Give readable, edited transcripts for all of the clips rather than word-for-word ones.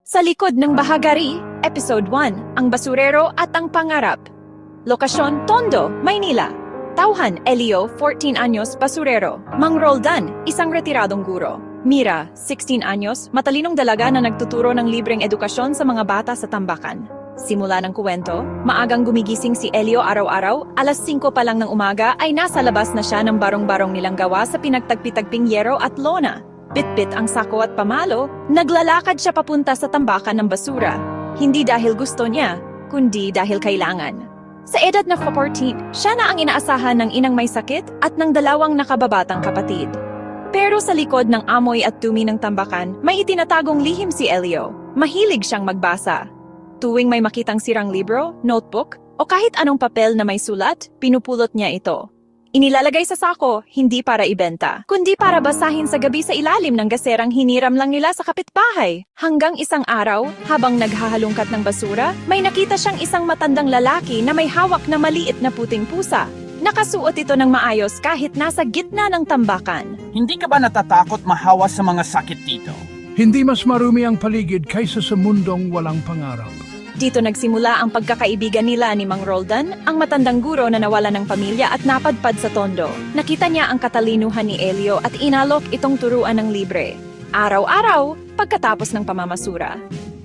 Sa likod ng bahagari, Episode 1, Ang Basurero at ang Pangarap. Lokasyon, Tondo, Maynila. Tauhan, Elio, 14 anyos, basurero. Mang Roldan, isang retiradong guro. Mira, 16 anyos, matalinong dalaga na nagtuturo ng libreng edukasyon sa mga bata sa tambakan. Simula ng kuwento, maagang gumigising si Elio araw-araw, alas 5 pa lang ng umaga ay nasa labas na siya ng barong-barong nilang gawa sa pinagtagpi-tagping yero at lona. Bit-bit ang sako at pamalo, naglalakad siya papunta sa tambakan ng basura. Hindi dahil gusto niya, kundi dahil kailangan. Sa edad na 14, siya na ang inaasahan ng inang may sakit at ng dalawang nakababatang kapatid. Pero sa likod ng amoy at dumi ng tambakan, may itinatagong lihim si Elio. Mahilig siyang magbasa. Tuwing may makitang sirang libro, notebook, o kahit anong papel na may sulat, pinupulot niya ito. Inilalagay sa sako, hindi para ibenta, kundi para basahin sa gabi sa ilalim ng gaserang hiniram lang nila sa kapitbahay. Hanggang isang araw, habang naghahalungkat ng basura, may nakita siyang isang matandang lalaki na may hawak na maliit na puting pusa. Nakasuot ito ng maayos kahit nasa gitna ng tambakan. Hindi ka ba natatakot mahawa sa mga sakit dito? Hindi mas marumi ang paligid kaysa sa mundong walang pangarap. Dito nagsimula ang pagkakaibigan nila ni Mang Roldan, ang matandang guro na nawala ng pamilya at napadpad sa Tondo. Nakita niya ang katalinuhan ni Elio at inalok itong turuan ng libre. Araw-araw, pagkatapos ng pamamasura.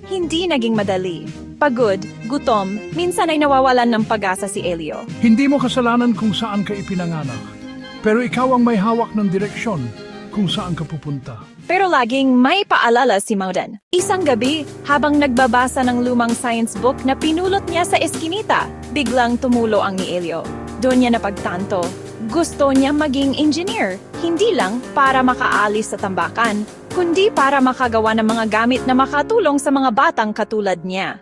Hindi naging madali. Pagod, gutom, minsan ay nawawalan ng pag-asa si Elio. Hindi mo kasalanan kung saan ka ipinanganak. Pero ikaw ang may hawak ng direksyon kung saan ka pupunta. Pero laging may paalala si Mauden. Isang gabi, habang nagbabasa ng lumang science book na pinulot niya sa eskinita, biglang tumulo ang ni Elio. Doon niya napagtanto. Gusto niya maging engineer, hindi lang para makaalis sa tambakan, kundi para makagawa ng mga gamit na makatulong sa mga batang katulad niya.